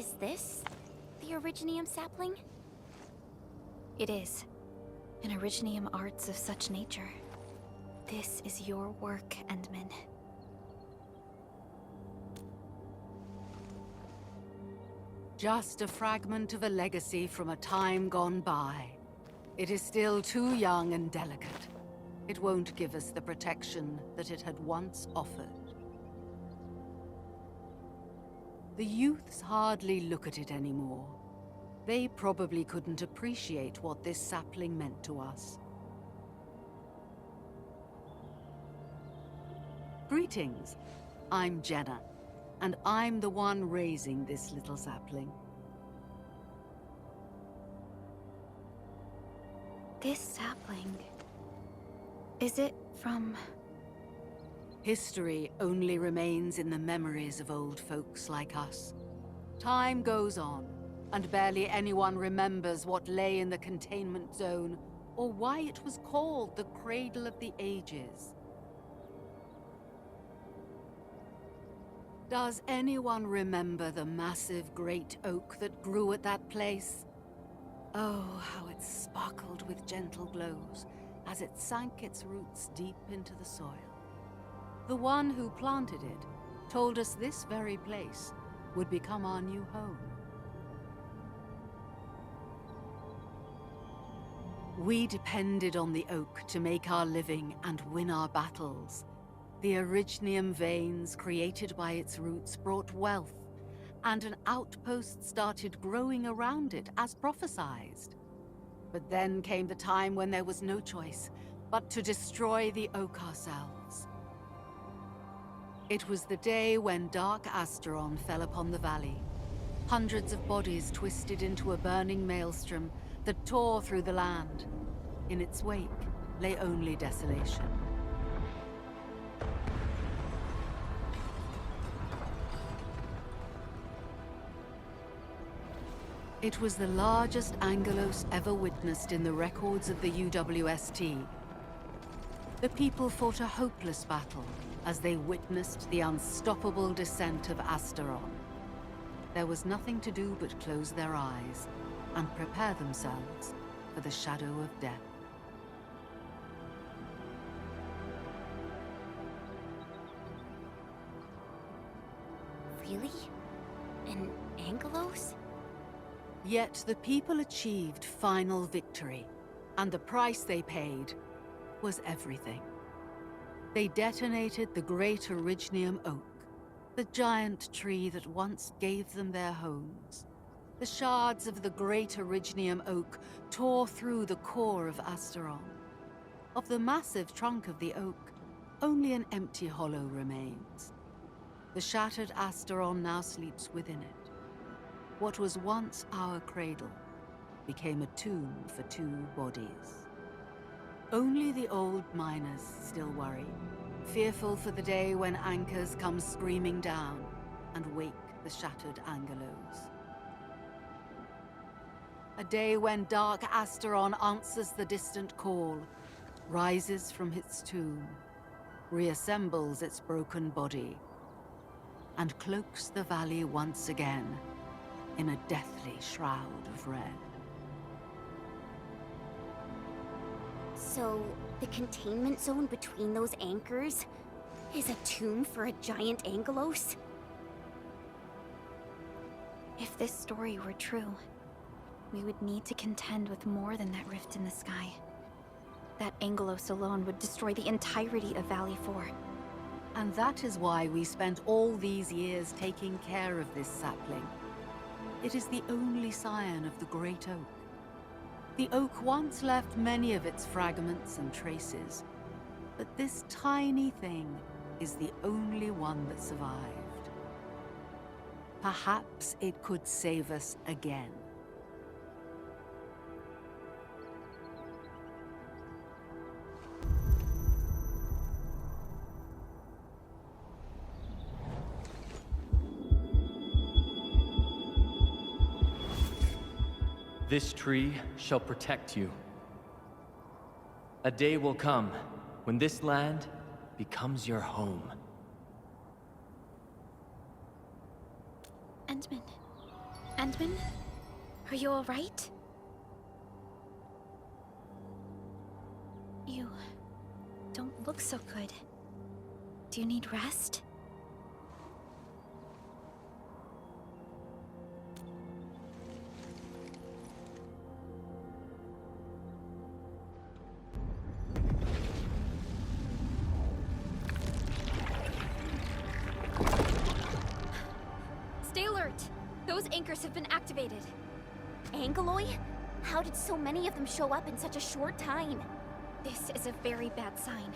Is this the Originium sapling? It is. An Originium arts of such nature. This is your work, Endman. Just a fragment of a legacy from a time gone by. It is still too young and delicate. It won't give us the protection that it had once offered. The youths hardly look at it anymore. They probably couldn't appreciate what this sapling meant to us. Greetings. I'm Jenna, and I'm the one raising this little sapling. This sapling... is it from... History only remains in the memories of old folks like us. Time goes on, and barely anyone remembers what lay in the containment zone, or why it was called the Cradle of the Ages. Does anyone remember the massive great oak that grew at that place? Oh, how it sparkled with gentle glows as it sank its roots deep into the soil. The one who planted it told us this very place would become our new home. We depended on the oak to make our living and win our battles. The Originium veins created by its roots brought wealth, and an outpost started growing around it as prophesized. But then came the time when there was no choice but to destroy the oak ourselves. It was the day when Dark Asteron fell upon the valley. Hundreds of bodies twisted into a burning maelstrom that tore through the land. In its wake lay only desolation. It was the largest Angelos ever witnessed in the records of the UWST. The people fought a hopeless battle as they witnessed the unstoppable descent of Asteron. There was nothing to do but close their eyes and prepare themselves for the shadow of death. Really? An Angelos? Yet the people achieved final victory, and the price they paid was everything. They detonated the great Originium oak, the giant tree that once gave them their homes. The shards of the great Originium oak tore through the core of Asteron. Of the massive trunk of the oak, only an empty hollow remains. The shattered Asteron now sleeps within it. What was once our cradle became a tomb for two bodies. Only the old miners still worry, fearful for the day when anchors come screaming down and wake the shattered Angelos. A day when Dark Asteron answers the distant call, rises from its tomb, reassembles its broken body, and cloaks the valley once again in a deathly shroud of red. So, the containment zone between those anchors is a tomb for a giant Angelos? If this story were true, we would need to contend with more than that rift in the sky. That Angelos alone would destroy the entirety of Valley 4. And that is why we spent all these years taking care of this sapling. It is the only scion of the Great Oak. The oak once left many of its fragments and traces, but this tiny thing is the only one that survived. Perhaps it could save us again. This tree shall protect you. A day will come when this land becomes your home. Endman, Endman? Are you alright? You don't look so good. Do you need rest? Stay alert! Those anchors have been activated. Angeloi? How did so many of them show up in such a short time? This is a very bad sign.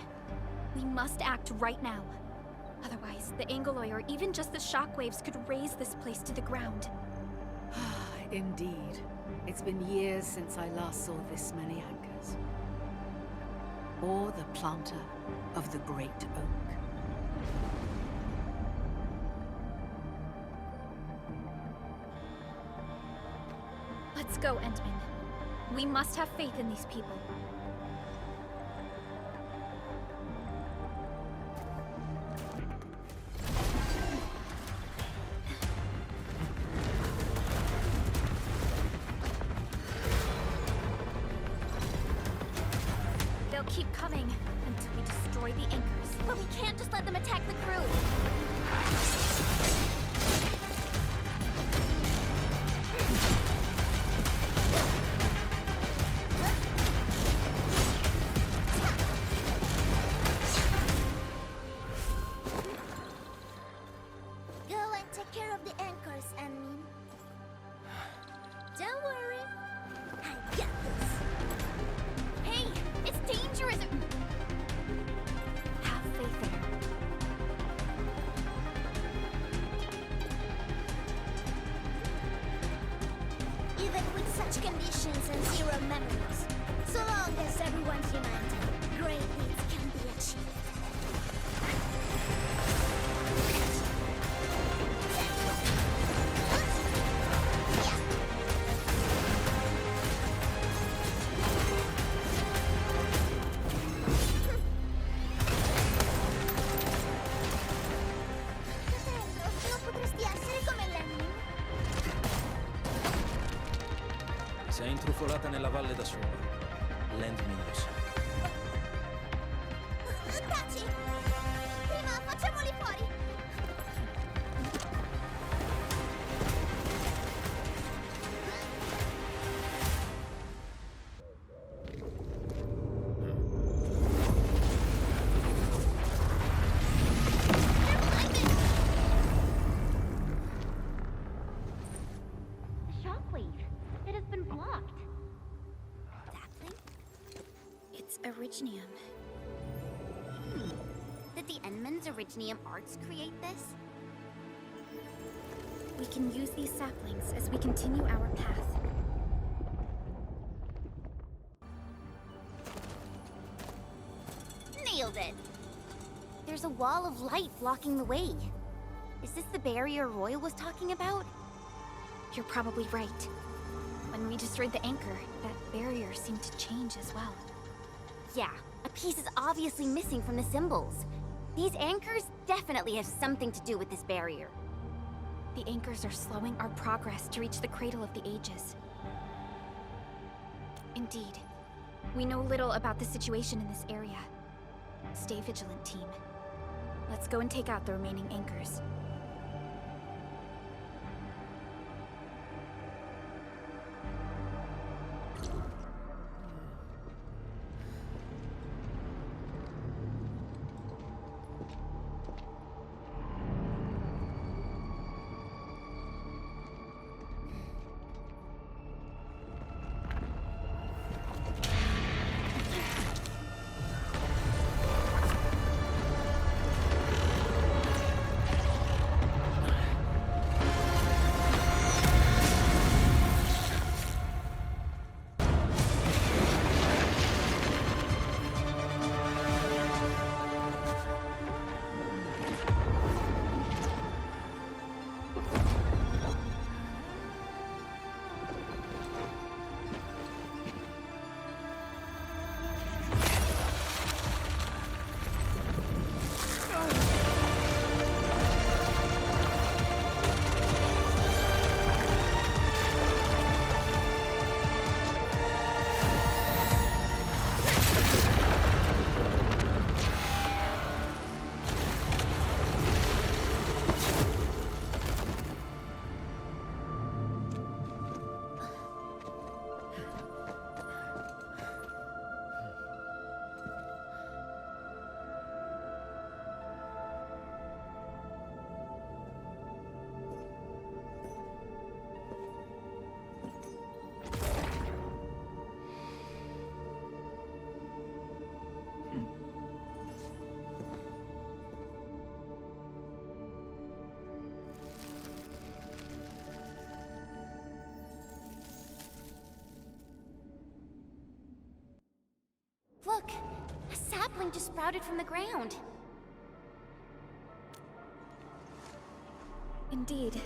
We must act right now. Otherwise, the Angeloi or even just the shockwaves could raze this place to the ground. Indeed. It's been years since I last saw this many anchors. Or the planter of the Great Oak. Let's go, Endman. We must have faith in these people. They'll keep coming until we destroy the anchors. But we can't just let them attack the crew. Go and take care of the anchors, Anmin. Don't worry. I got this. Hey, it's dangerous! Have faith in her. Even with such conditions and zero memories, so long as everyone's united, great things can be achieved. Fratello, non potresti essere come Lemmy? Si è intrufolata nella valle da sola. Lendmi lo sa. Taci! Prima facciamoli fuori! The shockwave. It has been blocked. That thing? It's Originium. Did the Enman's Originium arts create this? We can use these saplings as we continue our path. Nailed it! There's a wall of light blocking the way. Is this the barrier Royal was talking about? You're probably right. When we destroyed the anchor, that barrier seemed to change as well. Yeah, a piece is obviously missing from the symbols. These anchors definitely have something to do with this barrier. The anchors are slowing our progress to reach the Cradle of the Ages. Indeed. We know little about the situation in this area. Stay vigilant, team. Let's go and take out the remaining anchors. sapling just sprouted from the ground. Indeed.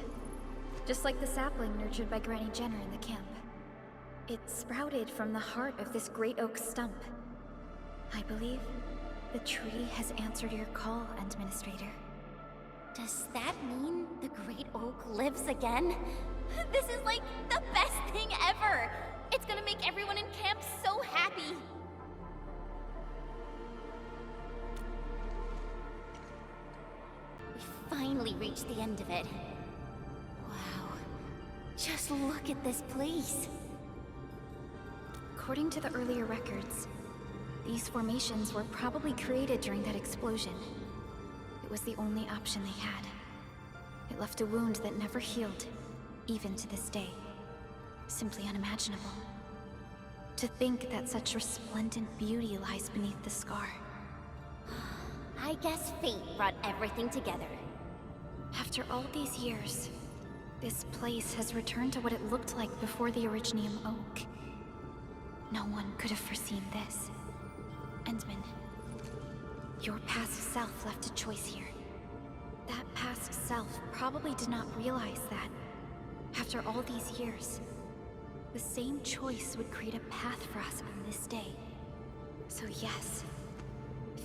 Just like the sapling nurtured by Granny Jenner in the camp. It sprouted from the heart of this great oak stump. I believe the tree has answered your call, Administrator. Does that mean the Great Oak lives again? This is like the best thing ever! It's gonna make everyone in camp so happy! We finally reached the end of it. Wow. Just look at this place. According to the earlier records, these formations were probably created during that explosion. It was the only option they had. It left a wound that never healed, even to this day. Simply unimaginable. To think that such resplendent beauty lies beneath the scar. I guess fate brought everything together. After all these years, this place has returned to what it looked like before the Originium Oak. No one could have foreseen this. Endman, your past self left a choice here. That past self probably did not realize that, after all these years, the same choice would create a path for us on this day. So yes,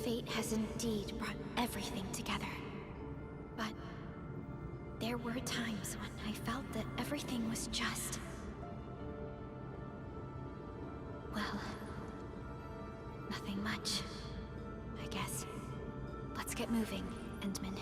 fate has indeed brought everything together. But there were times when I felt that everything was just... well, nothing much, I guess. Let's get moving, Endman.